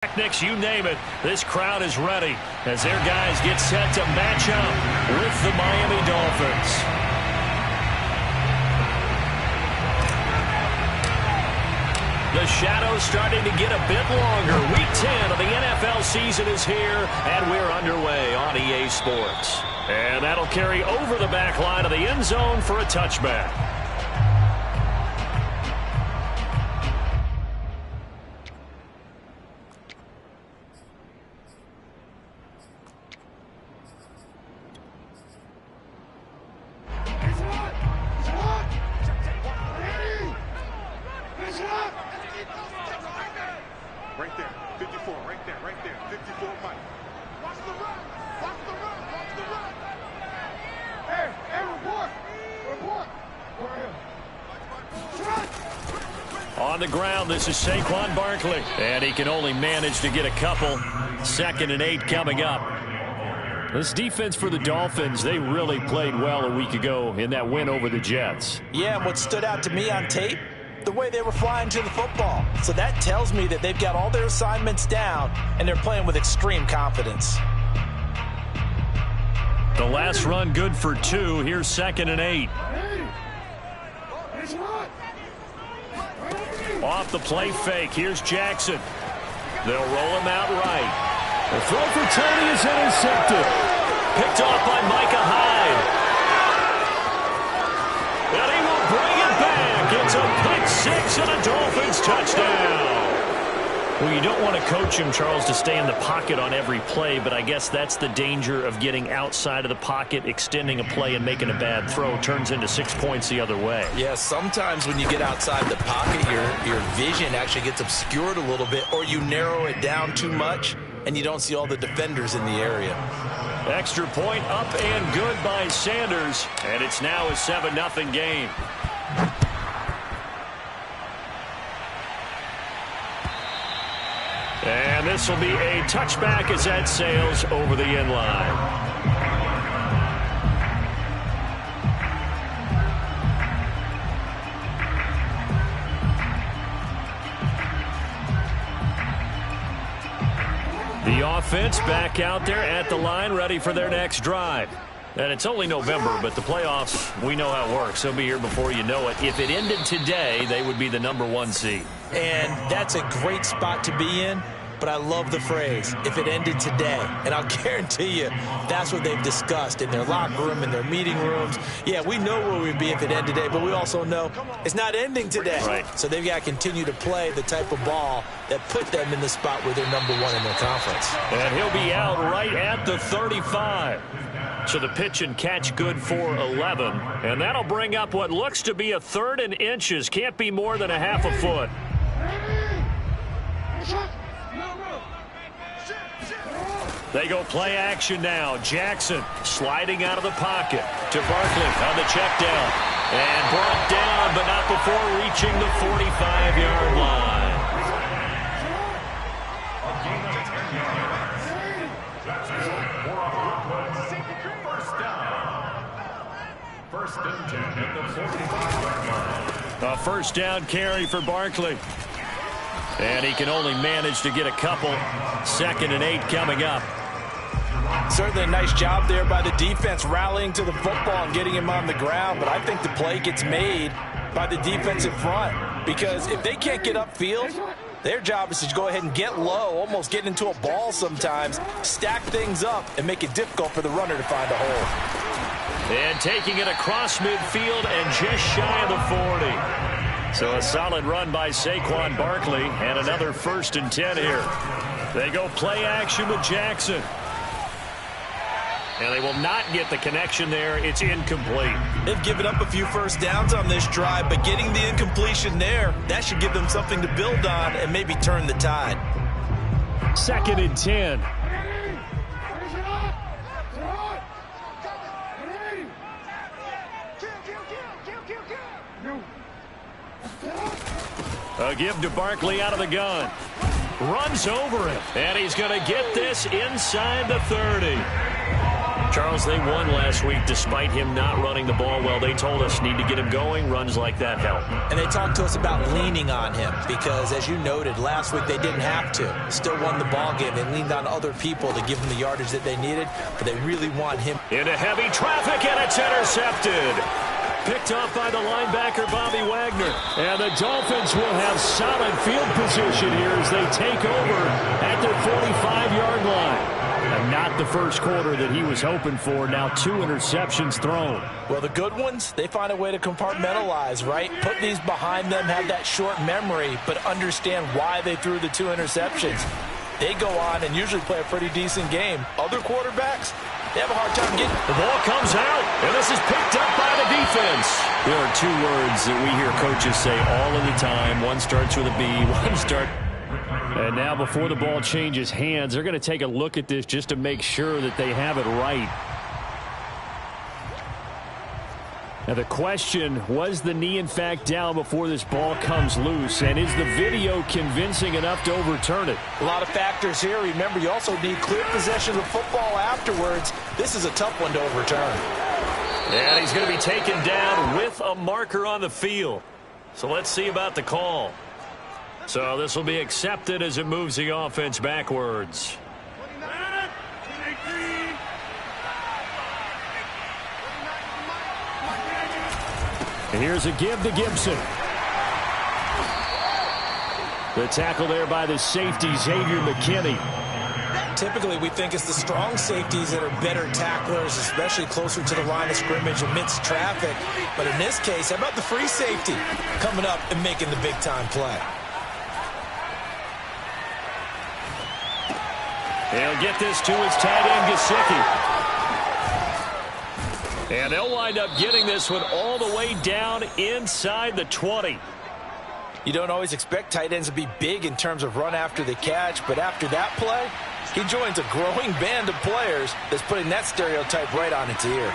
Technics, you name it, this crowd is ready as their guys get set to match up with the Miami Dolphins. The shadow's starting to get a bit longer. Week 10 of the NFL season is here, and we're underway on EA Sports. And that'll carry over the back line of the end zone for a touchback. Right there, 54, right there, 54, Mike. Watch the run, watch the run, watch the run. Hey, report. On the ground, this is Saquon Barkley. And he can only manage to get a couple. 2nd and 8 coming up. This defense for the Dolphins, they really played well a week ago in that win over the Jets. Yeah, and what stood out to me on tape, the way they were flying to the football. So that tells me that they've got all their assignments down, and they're playing with extreme confidence. The last run good for 2. Here's 2nd and 8. Off the play fake. Here's Jackson. They'll roll him out right. The throw for Tony is intercepted. Picked off by Micah Hyde. And he will bring it back. It's a pick 6 and a Dolphins touchdown. Well, you don't want to coach him, Charles, to stay in the pocket on every play, but I guess that's the danger of getting outside of the pocket, extending a play and making a bad throw. Turns into 6 points the other way. Yeah, sometimes when you get outside the pocket, your vision actually gets obscured a little bit, or you narrow it down too much, and you don't see all the defenders in the area. Extra point up and good by Sanders, and it's now a 7-0 game. And this will be a touchback as that sails over the end line. The offense back out there at the line, ready for their next drive. And it's only November, but the playoffs, we know how it works. They'll be here before you know it. If it ended today, they would be the #1 seed. And that's a great spot to be in, but I love the phrase, if it ended today. And I'll guarantee you that's what they've discussed in their locker room, in their meeting rooms. Yeah, we know where we'd be if it ended today, but we also know it's not ending today. Right. So they've got to continue to play the type of ball that put them in the spot where they're #1 in their conference. And he'll be out right at the 35. So the pitch and catch good for 11. And that'll bring up what looks to be a 3rd and inches. Can't be more than a half a foot. They go play action now. Jackson sliding out of the pocket to Barkley on the check down. And brought down, but not before reaching the 45-yard line. First and 10 at the 45-yard line. A first down carry for Barkley. And he can only manage to get a couple. 2nd and 8 coming up. Certainly a nice job there by the defense rallying to the football and getting him on the ground, but I think the play gets made by the defensive front because if they can't get upfield, their job is to go ahead and get low, almost get into a ball sometimes, stack things up, and make it difficult for the runner to find a hole. And taking it across midfield and just shy of the 40. So a solid run by Saquon Barkley and another 1st and 10 here. They go play action with Jackson. And they will not get the connection there. It's incomplete. They've given up a few first downs on this drive, but getting the incompletion there, that should give them something to build on and maybe turn the tide. 2nd and 10. A give to Barkley out of the gun. Runs over him. And he's going to get this inside the 30. Charles, they won last week despite him not running the ball well. They told us need to get him going. Runs like that help. And they talked to us about leaning on him because, as you noted, last week they didn't have to. Still won the ball game. They leaned on other people to give them the yardage that they needed, but they really want him. Into heavy traffic, and it's intercepted. Picked off by the linebacker, Bobby Wagner. And the Dolphins will have solid field position here as they take over at their 45-yard line. And not the first quarter that he was hoping for. Now 2 interceptions thrown. Well, the good ones, they find a way to compartmentalize, right? Put these behind them, have that short memory, but understand why they threw the 2 interceptions. They go on and usually play a pretty decent game. Other quarterbacks, they have a hard time getting. The ball comes out, and this is picked up by the defense. There are 2 words that we hear coaches say all of the time. One starts with a B, one starts. And now before the ball changes hands, they're going to take a look at this just to make sure that they have it right. Now the question, was the knee in fact down before this ball comes loose? And is the video convincing enough to overturn it? A lot of factors here. Remember, you also need clear possession of the football afterwards. This is a tough one to overturn. And he's going to be taken down with a marker on the field. So let's see about the call. So this will be accepted as it moves the offense backwards. And here's a give to Gibson. The tackle there by the safety, Xavier McKinney. Typically, we think it's the strong safeties that are better tacklers, especially closer to the line of scrimmage amidst traffic. But in this case, how about the free safety coming up and making the big-time play? They'll get this to his tight end, Gesicki. And they'll wind up getting this one all the way down inside the 20. You don't always expect tight ends to be big in terms of run after the catch, but after that play, he joins a growing band of players that's putting that stereotype right on its ear.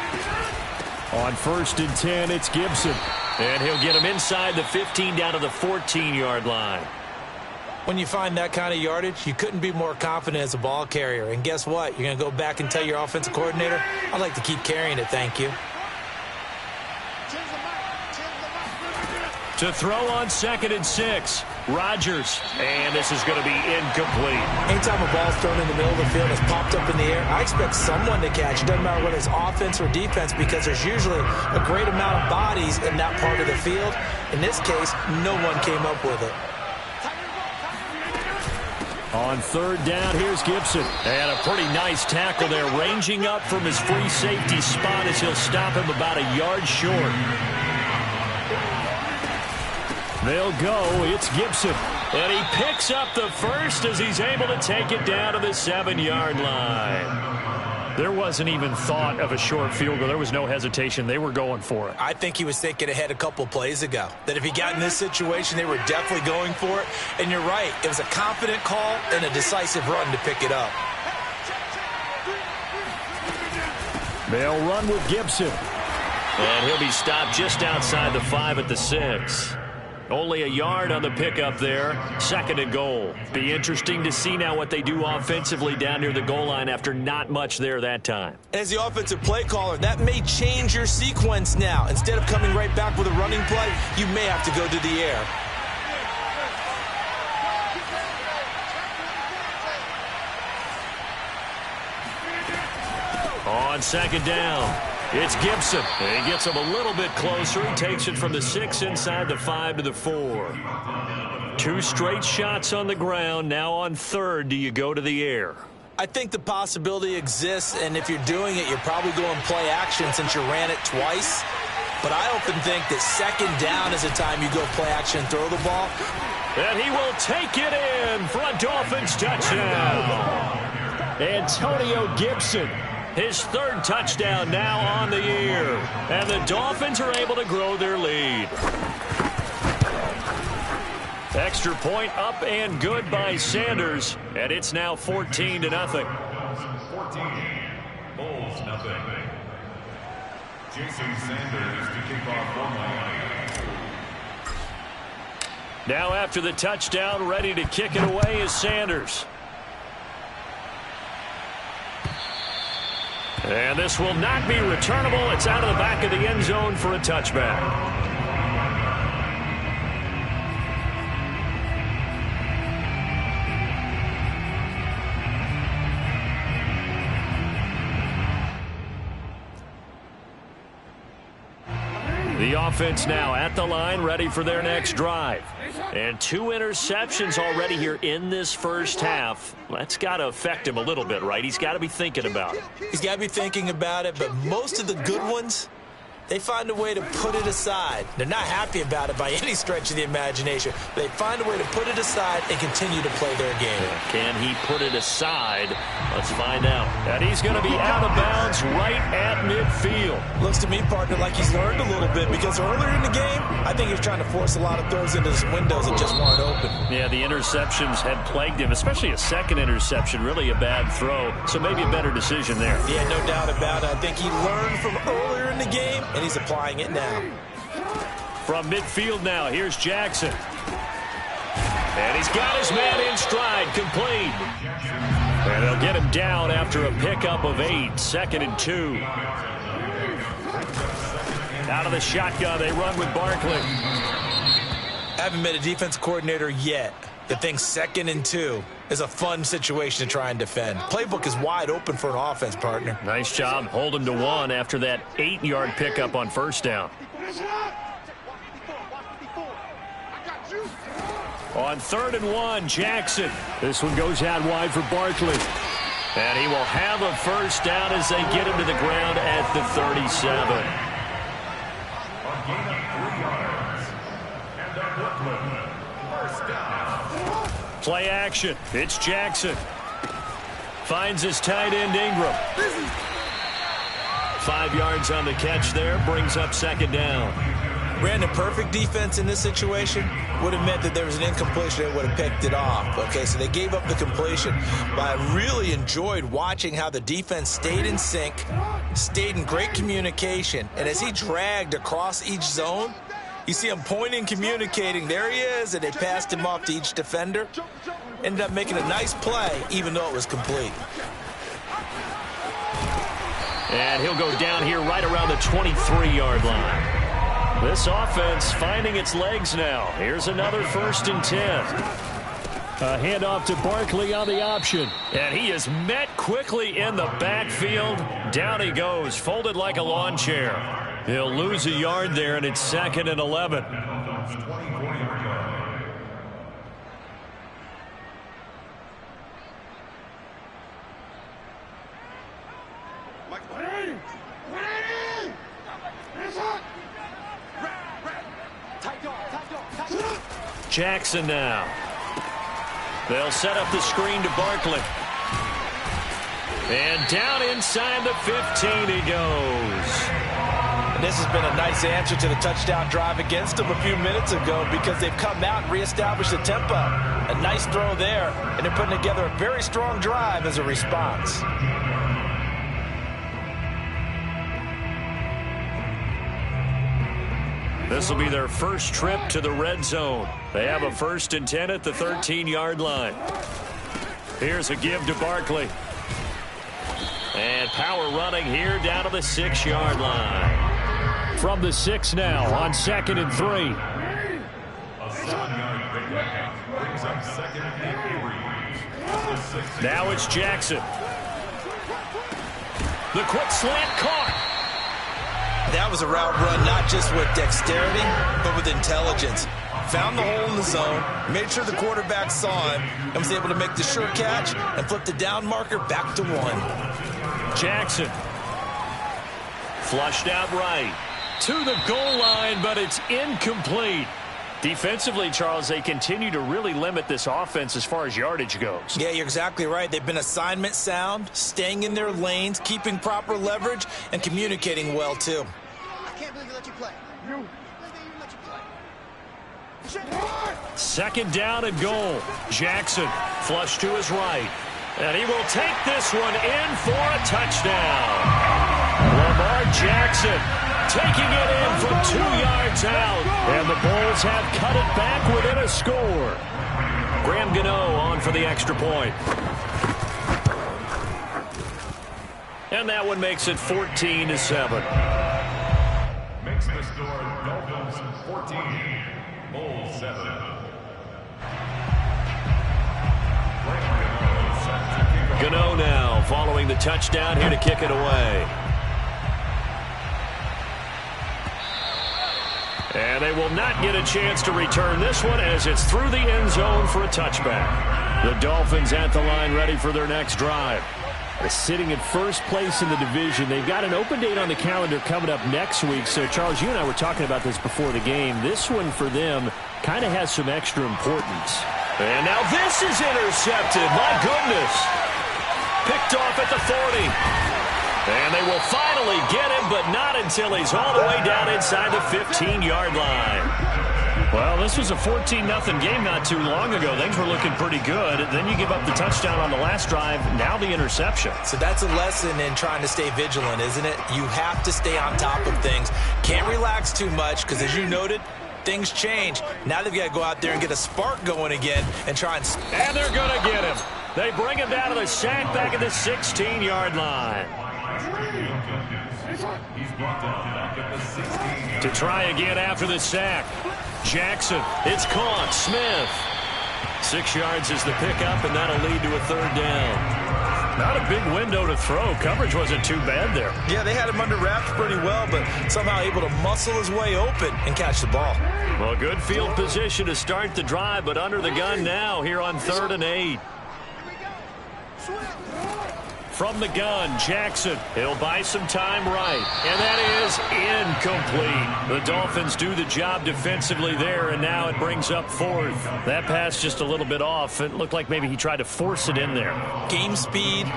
On 1st and 10, it's Gibson. And he'll get him inside the 15 down to the 14-yard line. When you find that kind of yardage, you couldn't be more confident as a ball carrier. And guess what? You're going to go back and tell your offensive coordinator, I'd like to keep carrying it, thank you. To throw on 2nd and 6, Rodgers. And this is going to be incomplete. Anytime a ball's thrown in the middle of the field and it's popped up in the air, I expect someone to catch. It doesn't matter whether it's offense or defense because there's usually a great amount of bodies in that part of the field. In this case, no one came up with it. On 3rd down, here's Gibson. And a pretty nice tackle there, ranging up from his free safety spot as he'll stop him about a yard short. They'll go. It's Gibson. And he picks up the first as he's able to take it down to the 7-yard line. There wasn't even thought of a short field goal. There was no hesitation. They were going for it. I think he was thinking ahead a couple plays ago. That if he got in this situation, they were definitely going for it. And you're right. It was a confident call and a decisive run to pick it up. They'll run with Gibson. And he'll be stopped just outside the 5 at the 6. Only a yard on the pickup there. 2nd and goal. Be interesting to see now what they do offensively down near the goal line after not much there that time. As the offensive play caller, that may change your sequence now. Instead of coming right back with a running play, you may have to go to the air. On 2nd down, it's Gibson. And he gets him a little bit closer. He takes it from the 6 inside the 5 to the 4. 2 straight shots on the ground. Now on 3rd, do you go to the air? I think the possibility exists, and if you're doing it, you're probably going play action since you ran it twice. But I often think that 2nd down is the time you go play action and throw the ball. And he will take it in for a Dolphins touchdown. Antonio Gibson. His 3rd touchdown now on the year. And the Dolphins are able to grow their lead. Extra point up and good by Sanders. And it's now 14-0. 14. Bulls, nothing. Jason Sanders to kick off for Miami. Now after the touchdown, ready to kick it away is Sanders. And this will not be returnable. It's out of the back of the end zone for a touchback. The offense now at the line, ready for their next drive. And 2 interceptions already here in this first half. That's got to affect him a little bit, right? He's got to be thinking about it. He's got to be thinking about it, but most of the good ones, they find a way to put it aside. They're not happy about it by any stretch of the imagination. They find a way to put it aside and continue to play their game. Can he put it aside? Let's find out. And he's going to be out of bounds right at midfield. Looks to me, partner, like he's learned a little bit because earlier in the game, I think he was trying to force a lot of throws into some windows that just weren't open. Yeah, the interceptions had plagued him, especially a second interception, really a bad throw. So maybe a better decision there. Yeah, no doubt about it. I think he learned from earlier in the game, and he's applying it now. From midfield now, here's Jackson. And he's got his man in stride, complete. And they'll get him down after a pickup of 8, 2nd and 2. Out of the shotgun, they run with Barkley. Haven't met a defensive coordinator yet that thinks 2nd and 2 is a fun situation to try and defend. Playbook is wide open for an offense, partner. Nice job holding to 1 after that 8-yard pickup on first down. On 3rd and 1, Jackson. This one goes out wide for Barkley. And he will have a first down as they get him to the ground at the 37. Play action. It's Jackson. Finds his tight end, Ingram. 5 yards on the catch there. Brings up 2nd down. Brandon, perfect defense in this situation would have meant that there was an incompletion that would have picked it off. Okay, so they gave up the completion. But I really enjoyed watching how the defense stayed in sync, stayed in great communication. And as he dragged across each zone, you see him pointing, communicating. There he is, and they passed him off to each defender. Ended up making a nice play, even though it was complete. And he'll go down here right around the 23-yard line. This offense finding its legs now. Here's another 1st and 10. A handoff to Barkley on the option. And he is met quickly in the backfield. Down he goes, folded like a lawn chair. He'll lose a yard there, and it's 2nd and 11. Jackson now. They'll set up the screen to Barkley. And down inside the 15 he goes. And this has been a nice answer to the touchdown drive against them a few minutes ago because they've come out and reestablished the tempo. A nice throw there, and they're putting together a very strong drive as a response. This will be their first trip to the red zone. They have a 1st and 10 at the 13-yard line. Here's a give to Barkley. And power running here down to the 6-yard line. From the 6 now on 2nd and 3. A 7-yard pickup brings up 2nd and 3. Now it's Jackson. The quick slant caught. That was a route run not just with dexterity, but with intelligence. Found the hole in the zone, made sure the quarterback saw him, and was able to make the sure catch and flip the down marker back to 1. Jackson. Flushed out right. To the goal line, but it's incomplete. Defensively, Charles, they continue to really limit this offense as far as yardage goes. Yeah, you're exactly right. They've been assignment sound, staying in their lanes, keeping proper leverage, and communicating well, too. I can't believe you let you play. Let you play. 2nd down and goal. Jackson flush to his right. And he will take this one in for a touchdown. Lamar Jackson taking it in from 2 yards out. And the Bulls have cut it back within a score. Graham Gano on for the extra point. And that one makes it 14-7. Makes the score Dolphins 14, Bulls 7. Gano now following the touchdown here to kick it away. And they will not get a chance to return this one as it's through the end zone for a touchback. The Dolphins at the line ready for their next drive. They're sitting in first place in the division. They've got an open date on the calendar coming up next week. So, Charles, you and I were talking about this before the game. This one for them kind of has some extra importance. And now this is intercepted. My goodness. Picked off at the 40. And they will finally get him, but not until he's all the way down inside the 15-yard line. Well, this was a 14-0 game not too long ago. Things were looking pretty good. Then you give up the touchdown on the last drive. Now the interception. So that's a lesson in trying to stay vigilant, isn't it? You have to stay on top of things. Can't relax too much because, as you noted, things change. Now they've got to go out there and get a spark going again and try and... And they're going to get him. They bring him down to the sack back at the 16-yard line. He's brought down back at the 16. To try again after the sack. Jackson, it's caught. Smith. 6 yards is the pickup, and that'll lead to a third down. Not a big window to throw. Coverage wasn't too bad there. Yeah, they had him under wraps pretty well, but somehow able to muscle his way open and catch the ball. Well, good field position to start the drive, but under the gun now here on 3rd and 8. From the gun, Jackson. He'll buy some time right. And that is incomplete. The Dolphins do the job defensively there, and now it brings up 4th. That pass just a little bit off. It looked like maybe he tried to force it in there. Game speed,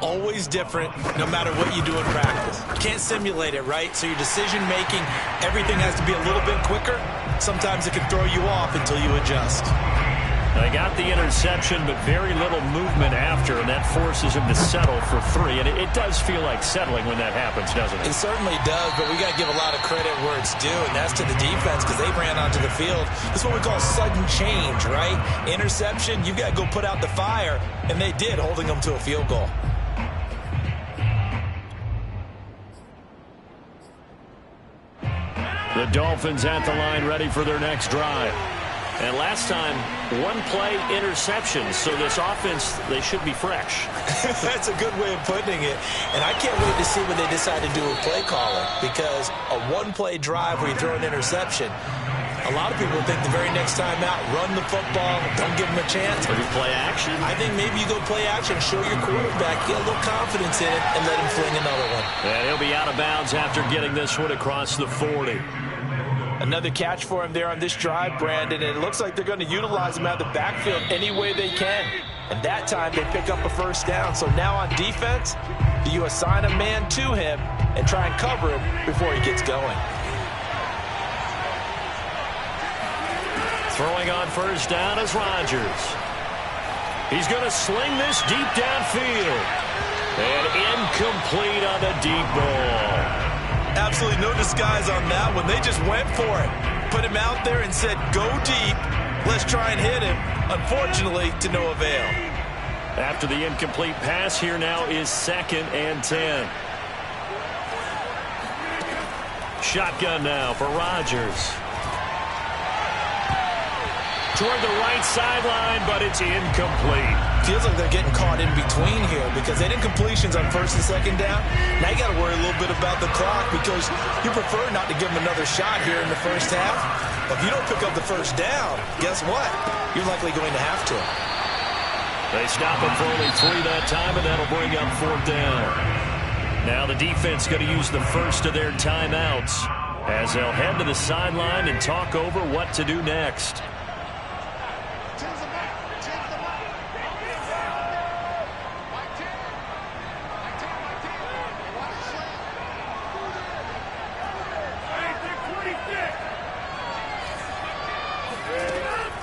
always different, no matter what you do in practice. You can't simulate it, right? So your decision-making, everything has to be a little bit quicker. Sometimes it can throw you off until you adjust. They got the interception, but very little movement after, and that forces him to settle for 3. And it does feel like settling when that happens, doesn't it? It certainly does, but we got to give a lot of credit where it's due, and that's to the defense because they ran onto the field. This is what we call sudden change, right? Interception, you got to go put out the fire, and they did, holding them to a field goal. The Dolphins at the line ready for their next drive. And last time, 1-play interception. So this offense, they should be fresh. That's a good way of putting it. And I can't wait to see what they decide to do with play calling. Because a 1-play drive where you throw an interception, a lot of people think the very next time out, run the football, don't give them a chance. Maybe play action? I think maybe you go play action, show your quarterback, get a little confidence in it, and let him fling another one. And he'll be out of bounds after getting this one across the 40. Another catch for him there on this drive, Brandon, and it looks like they're going to utilize him out of the backfield any way they can. And that time they pick up a first down. So now on defense, do you assign a man to him and try and cover him before he gets going? Throwing on first down is Rodgers. He's going to sling this deep downfield. And incomplete on the deep ball. Absolutely no disguise on that one. They just went for it. Put him out there and said, go deep. Let's try and hit him. Unfortunately, to no avail. After the incomplete pass, here now is 2nd and 10. Shotgun now for Rodgers. Toward the right sideline, but it's incomplete. Feels like they're getting caught in between here because they did completions on 1st and 2nd down. Now you got to worry a little bit about the clock because you prefer not to give them another shot here in the first half. But if you don't pick up the first down, guess what? You're likely going to have to. They stop him for only 3 that time, and that'll bring up 4th down. Now the defense going to use the first of their timeouts as they'll head to the sideline and talk over what to do next.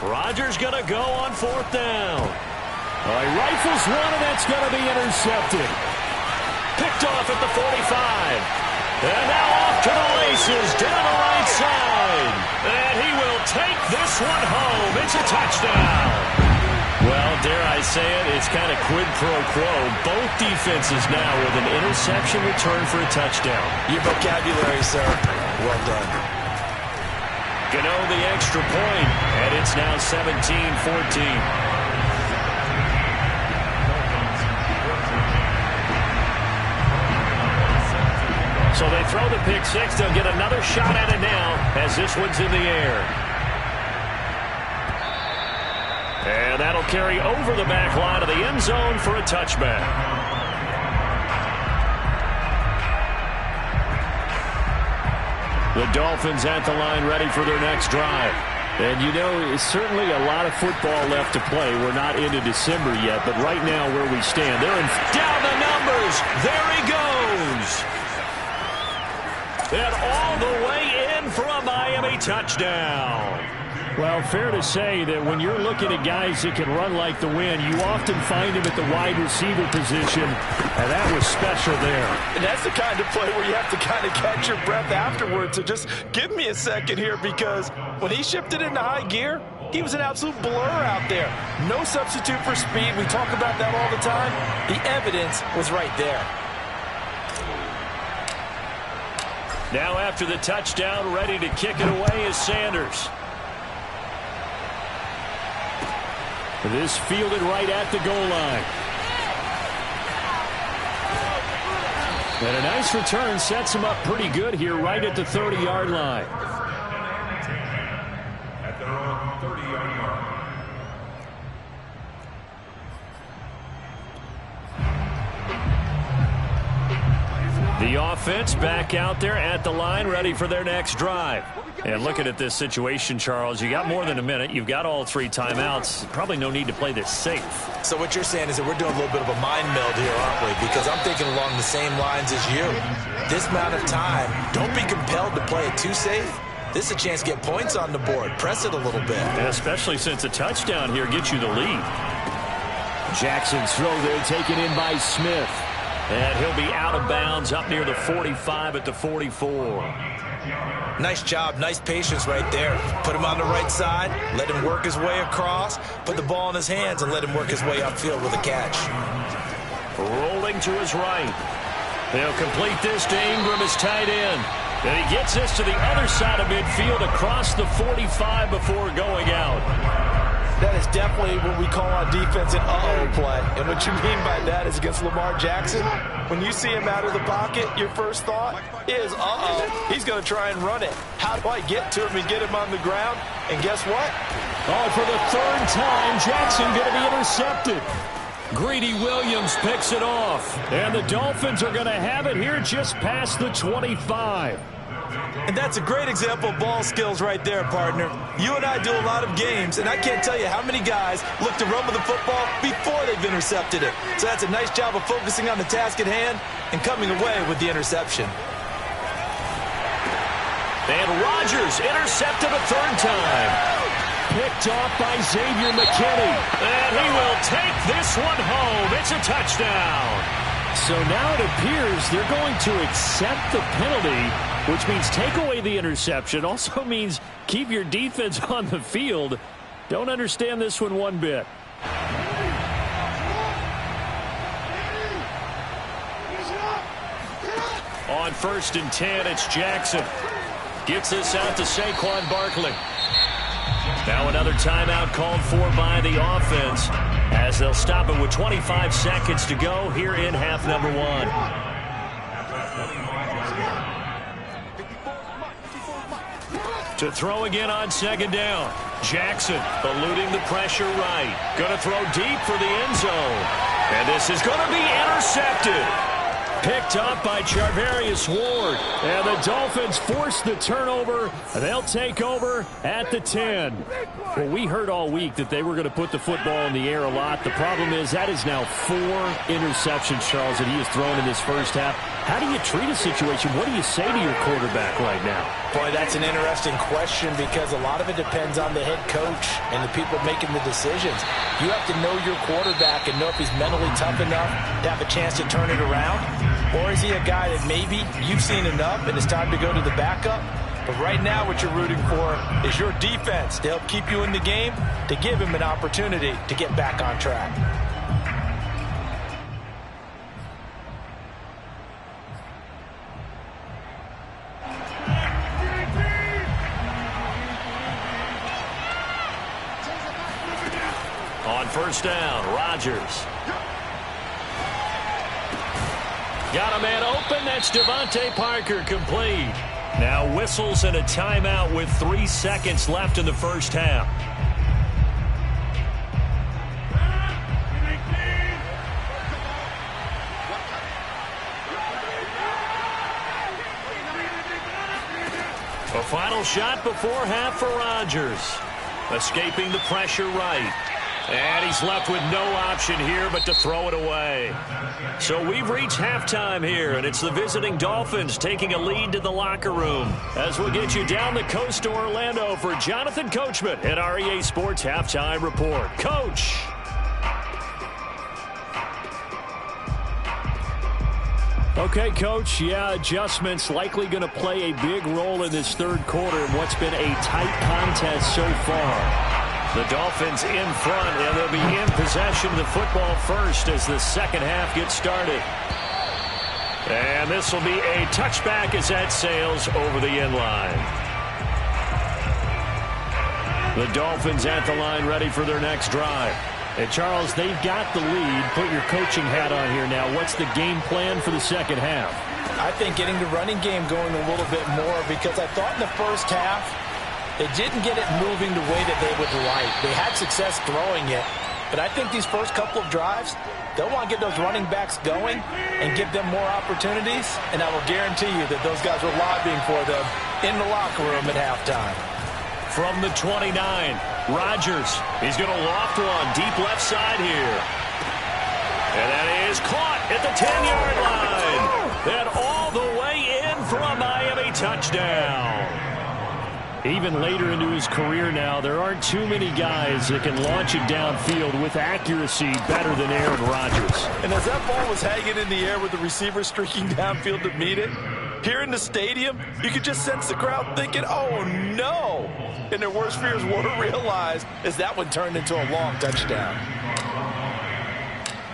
Rodgers going to go on 4th down. He rifles one, and that's going to be intercepted. Picked off at the 45. And now off to the races down the right side. And he will take this one home. It's a touchdown. Well, dare I say it, it's kind of quid pro quo. Both defenses now with an interception return for a touchdown. Your vocabulary, sir. Well done. Gano the extra point, and it's now 17-14. So they throw the pick six. They'll get another shot at it now as this one's in the air. And that'll carry over the back line of the end zone for a touchback. The Dolphins at the line ready for their next drive. And you know, it's certainly a lot of football left to play. We're not into December yet, but right now where we stand, they're in down the numbers. There he goes. And all the way in for a Miami touchdown. Well, fair to say that when you're looking at guys that can run like the wind, you often find them at the wide receiver position, and that was special there. And that's the kind of play where you have to kind of catch your breath afterwards. So just give me a second here, because when he shifted into high gear, he was an absolute blur out there. No substitute for speed. We talk about that all the time. The evidence was right there. Now after the touchdown, ready to kick it away is Sanders. This fielded right at the goal line. And a nice return sets him up pretty good here right at the 30-yard line. At their own 30-yard line. The offense back out there at the line, ready for their next drive. And looking at this situation, Charles, you got more than a minute. You've got all three timeouts. Probably no need to play this safe. So what you're saying is that we're doing a little bit of a mind meld here, aren't we? Because I'm thinking along the same lines as you. This amount of time, don't be compelled to play it too safe. This is a chance to get points on the board. Press it a little bit. And especially since a touchdown here gets you the lead. Jackson's throw there taken in by Smith. And he'll be out of bounds up near the 45 at the 44. Nice job, nice patience right there. Put him on the right side, let him work his way across, put the ball in his hands, and let him work his way upfield with a catch. Rolling to his right. They'll complete this to Ingram, his tight end. And he gets this to the other side of midfield across the 45 before going out. That is definitely what we call on defense an uh-oh play. And what you mean by that is against Lamar Jackson, when you see him out of the pocket, your first thought is, uh-oh, he's going to try and run it. How do I get to him and get him on the ground? And guess what? Oh, for the third time, Jackson going to be intercepted. Greedy Williams picks it off. And the Dolphins are going to have it here just past the 25. And that's a great example of ball skills right there, partner. You and I do a lot of games, and I can't tell you how many guys look to run with the football before they've intercepted it. So that's a nice job of focusing on the task at hand and coming away with the interception. And Rodgers intercepted a third time. Picked off by Xavier McKinney. And he will take this one home. It's a touchdown. So now it appears they're going to accept the penalty, which means take away the interception. Also means keep your defense on the field. Don't understand this one bit. On 1st and 10, it's Jackson. Gets this out to Saquon Barkley. Now another timeout called for by the offense as they'll stop it with 25 seconds to go here in half number 1. To throw again on 2nd down. Jackson eluding the pressure right. Going to throw deep for the end zone. And this is going to be intercepted. Picked up by Charvarius Ward. And the Dolphins force the turnover. They'll take over at the 10. Well, we heard all week that they were going to put the football in the air a lot. The problem is that is now 4 interceptions, Charles, that he has thrown in this first half. How do you treat a situation? What do you say to your quarterback right now? Boy, that's an interesting question because a lot of it depends on the head coach and the people making the decisions. You have to know your quarterback and know if he's mentally tough enough to have a chance to turn it around. Or is he a guy that maybe you've seen enough and it's time to go to the backup? But right now what you're rooting for is your defense to help keep you in the game, to give him an opportunity to get back on track. On first down, Rodgers. Got a man open. That's Devontae Parker, complete. Now whistles and a timeout with 3 seconds left in the first half. A final shot before half for Rodgers. Escaping the pressure right. And he's left with no option here but to throw it away. So we've reached halftime here, and it's the visiting Dolphins taking a lead to the locker room. As we'll get you down the coast to Orlando for Jonathan Coachman at REA Sports Halftime Report. Coach. Okay, Coach, yeah, adjustments likely going to play a big role in this third quarter in what's been a tight contest so far. The Dolphins in front, and they'll be in possession of the football first as the second half gets started. And this will be a touchback as that sails over the end line. The Dolphins at the line ready for their next drive. And Charles, they've got the lead. Put your coaching hat on here now. What's the game plan for the second half? I think getting the running game going a little bit more, because I thought in the first half they didn't get it moving the way that they would like. They had success throwing it, but I think these first couple of drives, they'll want to get those running backs going and give them more opportunities, and I will guarantee you that those guys were lobbying for them in the locker room at halftime. From the 29, Rodgers. He's going to loft one deep left side here. And that is caught at the 10-yard line. And all the way in for a Miami touchdown. Even later into his career now, there aren't too many guys that can launch it downfield with accuracy better than Aaron Rodgers. And as that ball was hanging in the air with the receiver streaking downfield to meet it, here in the stadium, you could just sense the crowd thinking, oh, no. And their worst fears were realized as that one turned into a long touchdown.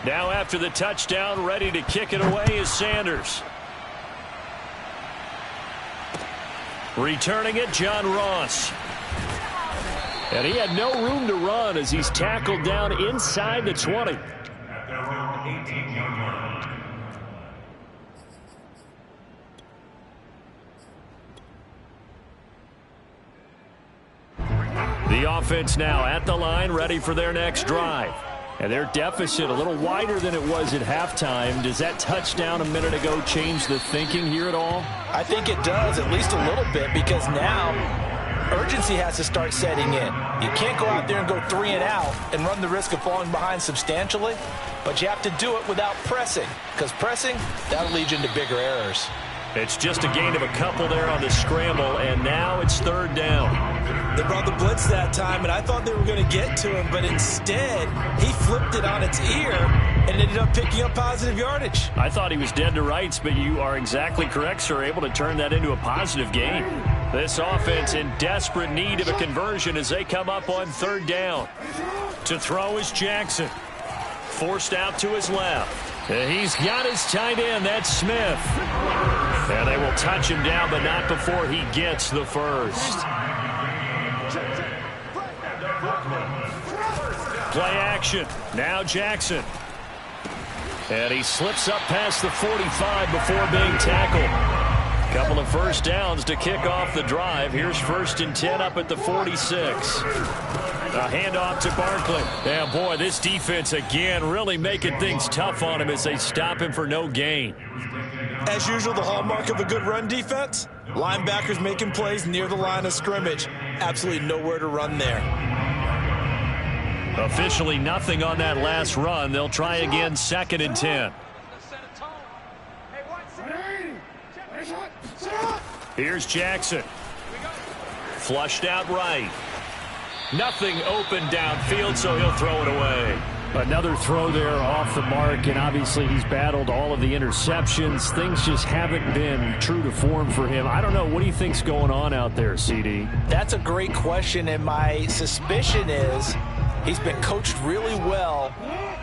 Now after the touchdown, ready to kick it away is Sanders. Returning it, John Ross. And he had no room to run as he's tackled down inside the 20. At their own 18-yard line. The offense now at the line, ready for their next drive. And their deficit a little wider than it was at halftime. Does that touchdown a minute ago change the thinking here at all? I think it does, at least a little bit, because now urgency has to start setting in. You can't go out there and go 3 and out and run the risk of falling behind substantially, but you have to do it without pressing, because pressing, that'll lead you into bigger errors. It's just a gain of a couple there on the scramble, and now it's third down. They brought the blitz that time, and I thought they were going to get to him, but instead, he flipped it on its ear and ended up picking up positive yardage. I thought he was dead to rights, but you are exactly correct, sir, able to turn that into a positive gain. This offense in desperate need of a conversion as they come up on third down. To throw is Jackson. Forced out to his left. He's got his tight end, that's Smith. And they will touch him down, but not before he gets the first. Play action. Now Jackson. And he slips up past the 45 before being tackled. Couple of first downs to kick off the drive. Here's 1st and 10 up at the 46. A handoff to Barkley. Yeah, boy, this defense again really making things tough on him as they stop him for no gain. As usual, the hallmark of a good run defense, linebackers making plays near the line of scrimmage. Absolutely nowhere to run there. Officially nothing on that last run. They'll try again 2nd and 10. Here's Jackson. Flushed out right. Nothing open downfield, so he'll throw it away. Another throw there off the mark, and obviously he's battled all of the interceptions. Things just haven't been true to form for him. I don't know. What do you think's going on out there, CD? That's a great question, and my suspicion is he's been coached really well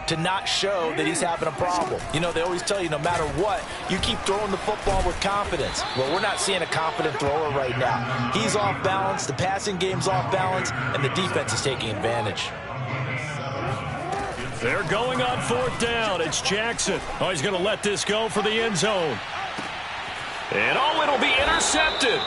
to not show that he's having a problem. You know, they always tell you no matter what, you keep throwing the football with confidence. Well, we're not seeing a confident thrower right now. He's off balance, the passing game's off balance, and the defense is taking advantage. They're going on fourth down. It's Jackson. Oh, he's going to let this go for the end zone. And it'll be intercepted.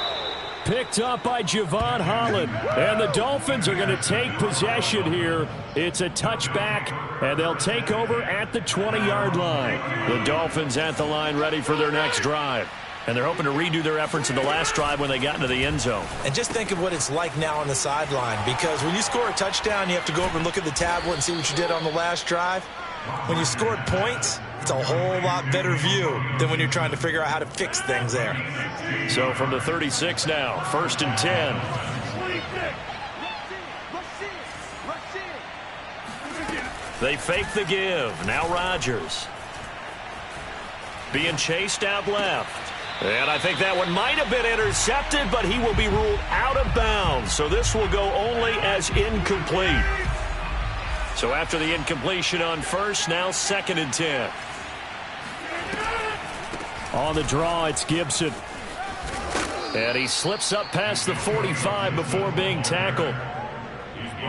Picked up by Javon Holland. And the Dolphins are going to take possession here. It's a touchback, and they'll take over at the 20-yard line. The Dolphins at the line ready for their next drive. And they're hoping to redo their efforts in the last drive when they got into the end zone. And just think of what it's like now on the sideline, because when you score a touchdown, you have to go over and look at the tablet and see what you did on the last drive. When you scored points, it's a whole lot better view than when you're trying to figure out how to fix things there. So from the 36 now, 1st and 10. They fake the give. Now Rodgers. Being chased out left. And I think that one might have been intercepted, but he will be ruled out of bounds. So this will go only as incomplete. So after the incompletion on first, now 2nd and 10. On the draw, it's Gibson. And he slips up past the 45 before being tackled.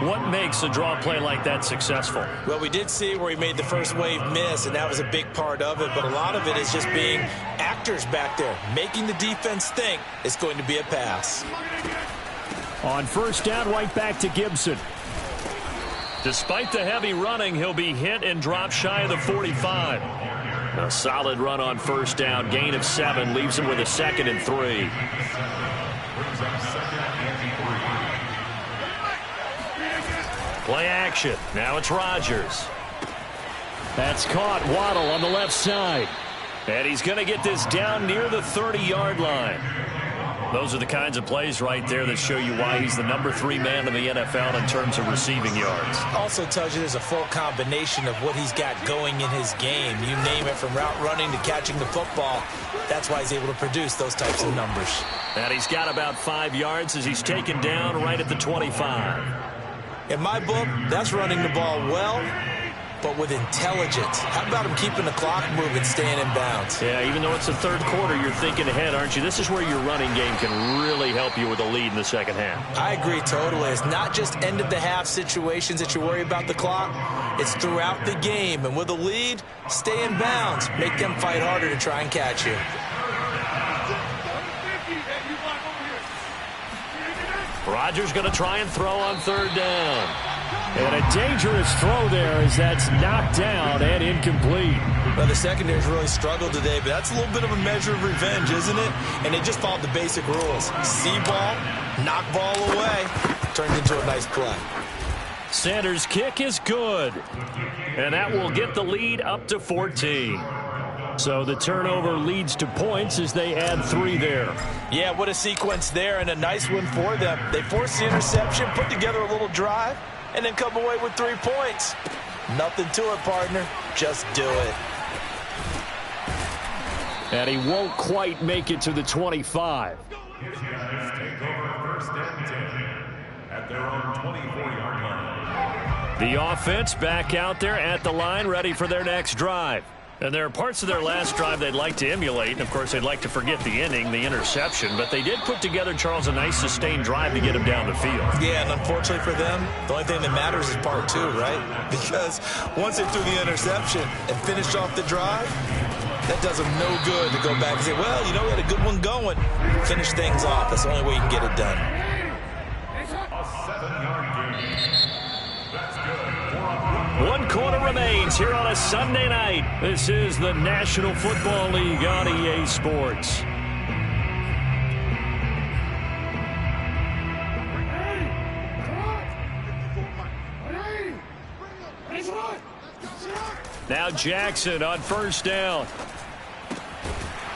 What makes a draw play like that successful? Well, we did see where he made the first wave miss, and that was a big part of it. But a lot of it is just being actors back there, making the defense think it's going to be a pass. On first down, right back to Gibson. Despite the heavy running, he'll be hit and drop shy of the 45. A solid run on first down. Gain of 7 leaves him with a 2nd and 3. Play action. Now it's Rodgers. That's caught. Waddle on the left side. And he's going to get this down near the 30-yard line. Those are the kinds of plays right there that show you why he's the number 3 man in the NFL in terms of receiving yards. Also tells you there's a full combination of what he's got going in his game. You name it, from route running to catching the football. That's why he's able to produce those types of numbers. And he's got about 5 yards as he's taken down right at the 25. In my book, that's running the ball well, but with intelligence. How about him keeping the clock moving, staying in bounds? Yeah, even though it's the third quarter, you're thinking ahead, aren't you? This is where your running game can really help you with a lead in the second half. I agree totally. It's not just end-of-the-half situations that you worry about the clock. It's throughout the game. And with a lead, stay in bounds. Make them fight harder to try and catch you. Rodgers going to try and throw on third down. And a dangerous throw there as that's knocked down and incomplete. Well, the secondary's really struggled today, but that's a little bit of a measure of revenge, isn't it? And they just followed the basic rules. See ball, knock ball away. Turned into a nice play. Sanders' kick is good. And that will get the lead up to 14. So the turnover leads to points as they add 3 there. Yeah, what a sequence there, and a nice one for them. They forced the interception, put together a little drive, and then come away with 3 points. Nothing to it, partner. Just do it. And he won't quite make it to the 25. Take over 1st and 10 at their own 24-yard line. The offense back out there at the line, ready for their next drive. And there are parts of their last drive they'd like to emulate. And, of course, they'd like to forget the inning, the interception. But they did put together, Charles, a nice sustained drive to get him down the field. Yeah, and unfortunately for them, the only thing that matters is part 2, right? Because once they threw the interception and finished off the drive, that does them no good to go back and say, well, you know, we had a good one going. Finish things off. That's the only way you can get it done. A 7-yard gain. That's good. 1 quarter remains here on a Sunday night. This is the National Football League on EA Sports. Now Jackson on first down.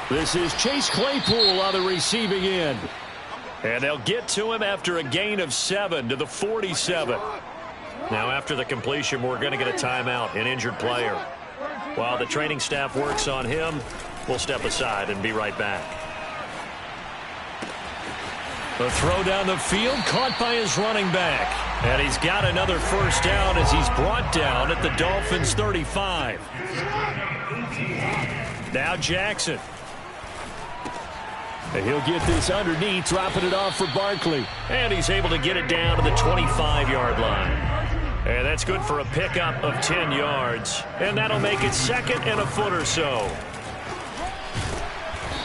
This is Chase Claypool on the receiving end. And they'll get to him after a gain of 7 to the 47. Now after the completion, we're going to get a timeout, an injured player. While the training staff works on him, we'll step aside and be right back. The throw down the field, caught by his running back. And he's got another first down as he's brought down at the Dolphins' 35. Now Jackson. And he'll get this underneath, dropping it off for Barkley. And he's able to get it down to the 25-yard line. And that's good for a pickup of 10 yards. And that'll make it second and a foot or so.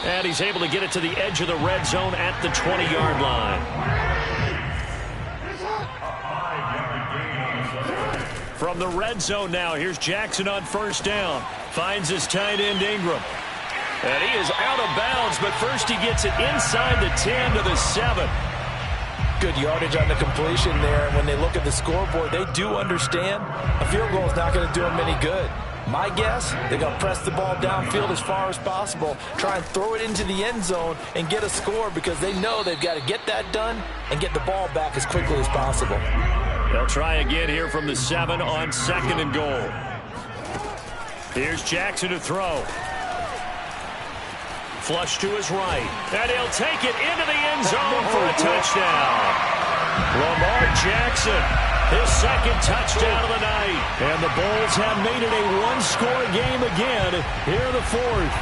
And he's able to get it to the edge of the red zone at the 20-yard line. From the red zone now, here's Jackson on first down. Finds his tight end Ingram. And he is out of bounds, but first he gets it inside the 10 to the 7. Good yardage on the completion there. And when they look at the scoreboard, they do understand a field goal is not going to do them any good. My guess, they're going to press the ball downfield as far as possible, try and throw it into the end zone and get a score because they know they've got to get that done and get the ball back as quickly as possible. They'll try again here from the 7 on second and goal. Here's Jackson to throw. Flush to his right. And he'll take it into the end zone for a touchdown. Lamar Jackson, his second touchdown of the night. And the Bulls have made it a one-score game again here in the fourth.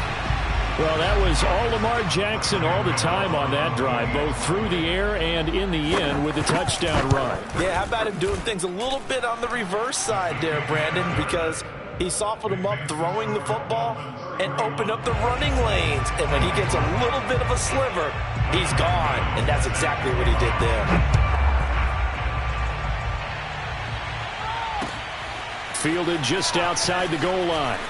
Well, that was all Lamar Jackson all the time on that drive, both through the air and in the end with the touchdown run. Yeah, how about him doing things a little bit on the reverse side there, Brandon, because he softened him up throwing the football and opened up the running lanes. And when he gets a little bit of a sliver, he's gone. And that's exactly what he did there. Fielded just outside the goal line.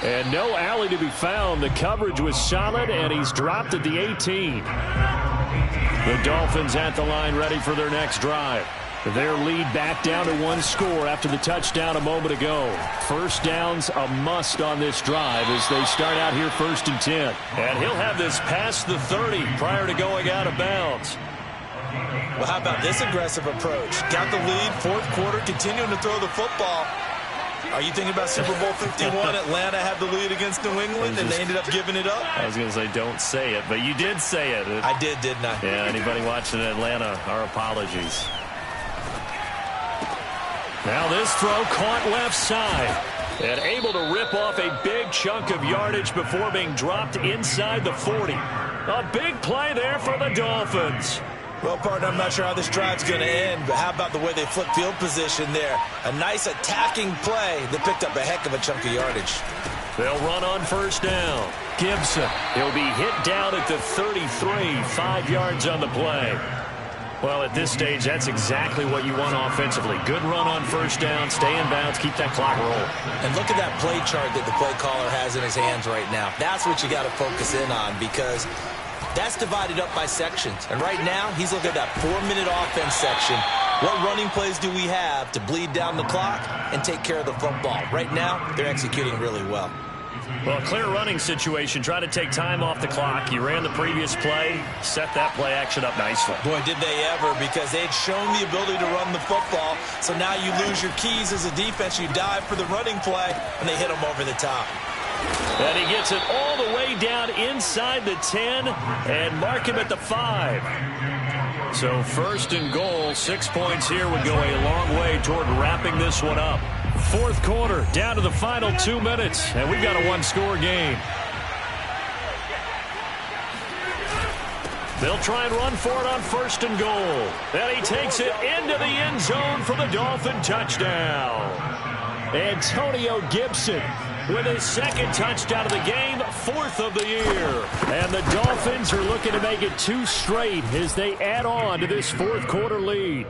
And no alley to be found. The coverage was solid, and he's dropped at the 18. The Dolphins at the line ready for their next drive. Their lead back down to one score after the touchdown a moment ago. First down's a must on this drive as they start out here first and 10. And he'll have this past the 30 prior to going out of bounds. Well, how about this aggressive approach? Got the lead, fourth quarter, continuing to throw the football. Are you thinking about Super Bowl 51? Atlanta had the lead against New England, and they ended up giving it up? I was going to say, don't say it, but you did say it. I did, didn't I? Yeah, anybody watching Atlanta, our apologies. Now this throw caught left side. And able to rip off a big chunk of yardage before being dropped inside the 40. A big play there for the Dolphins. Well, partner, I'm not sure how this drive's going to end, but how about the way they flip field position there? A nice attacking play that picked up a heck of a chunk of yardage. They'll run on first down. Gibson, he'll be hit down at the 33, 5 yards on the play. Well, at this stage, that's exactly what you want offensively. Good run on first down, stay in bounds, keep that clock rolling. And look at that play chart that the play caller has in his hands right now. That's what you got to focus in on because that's divided up by sections. And right now, he's looking at that 4-minute offense section. What running plays do we have to bleed down the clock and take care of the football? Right now, they're executing really well. Well, clear running situation. Try to take time off the clock. You ran the previous play, set that play action up nicely. Boy, did they ever, because they had shown the ability to run the football. So now you lose your keys as a defense. You dive for the running play, and they hit them over the top. And he gets it all the way down inside the 10 and mark him at the 5. So first and goal, 6 points here would go a long way toward wrapping this one up. Fourth quarter, down to the final 2 minutes, and we've got a one-score game. They'll try and run for it on first and goal. And he takes it into the end zone for the Dolphin touchdown. Antonio Gibson with his second touchdown of the game, 4th of the year. And the Dolphins are looking to make it 2 straight as they add on to this fourth quarter lead.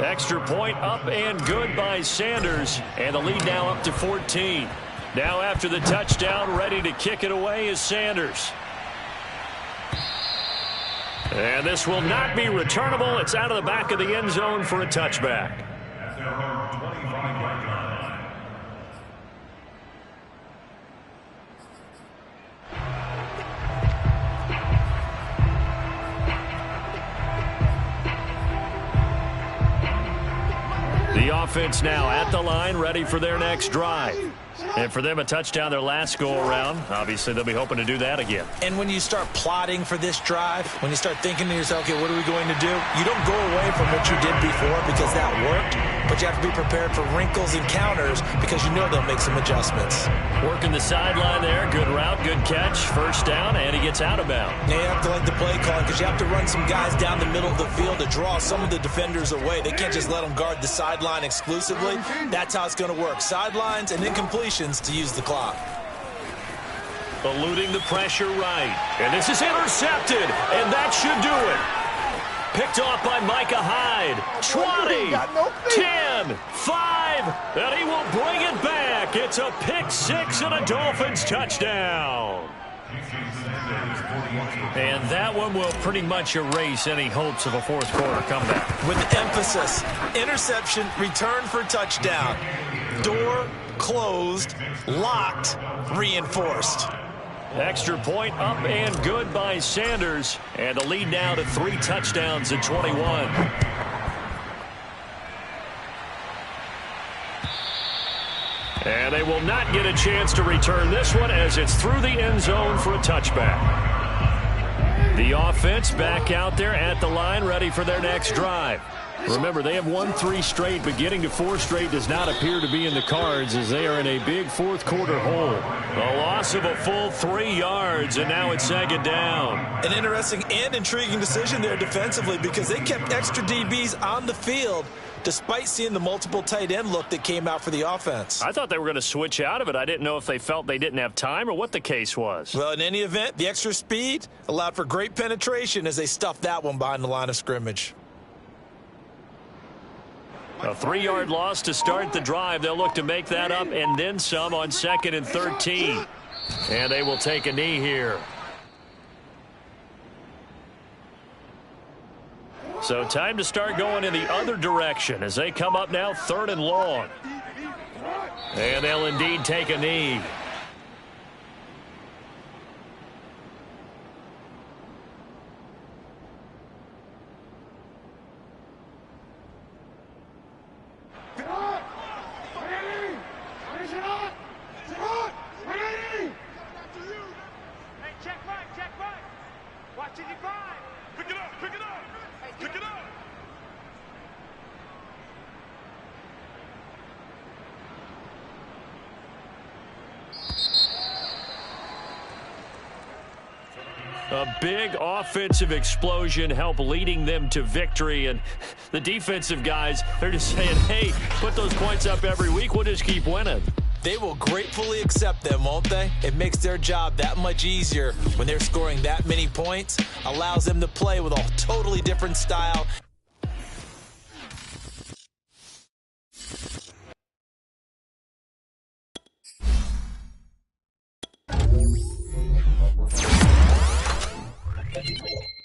Extra point up and good by Sanders. And the lead now up to 14. Now after the touchdown, ready to kick it away is Sanders. And this will not be returnable. It's out of the back of the end zone for a touchback. offense now at the line, ready for their next drive. And for them, a touchdown their last go-around. Obviously, they'll be hoping to do that again. And when you start plotting for this drive, when you start thinking to yourself, okay, what are we going to do? You don't go away from what you did before because that worked, but you have to be prepared for wrinkles and counters because you know they'll make some adjustments. Working the sideline there. Good route, good catch. First down, and he gets out of bounds. Now you have to like the play calling because you have to run some guys down the middle of the field to draw some of the defenders away. They can't just let them guard the sideline exclusively. That's how it's going to work. Sidelines and incompletions to use the clock. Eluding the pressure right. And this is intercepted, and that should do it. Picked off by Micah Hyde. 20, 10, 5, and he will bring it back. It's a pick six and a Dolphins touchdown. And that one will pretty much erase any hopes of a fourth quarter comeback. With emphasis, interception, return for touchdown. Door closed, locked, reinforced. Extra point up and good by Sanders. And the lead now to 3 touchdowns at 21. And they will not get a chance to return this one as it's through the end zone for a touchback. The offense back out there at the line, ready for their next drive. Remember, they have won 3 straight, but getting to 4 straight does not appear to be in the cards as they are in a big fourth quarter hole. A loss of a full 3 yards, and now it's 2nd down. An interesting and intriguing decision there defensively because they kept extra DBs on the field despite seeing the multiple tight end look that came out for the offense. I thought they were going to switch out of it. I didn't know if they felt they didn't have time or what the case was. Well, in any event, the extra speed allowed for great penetration as they stuffed that one behind the line of scrimmage. A 3-yard loss to start the drive. They'll look to make that up and then some on 2nd and 13. And they will take a knee here. So time to start going in the other direction as they come up now 3rd and long. And they'll indeed take a knee. A big offensive explosion helped leading them to victory. And the defensive guys, they're just saying, hey, put those points up every week. We'll just keep winning. They will gratefully accept them, won't they? It makes their job that much easier when they're scoring that many points. Allows them to play with a totally different style. Thank you.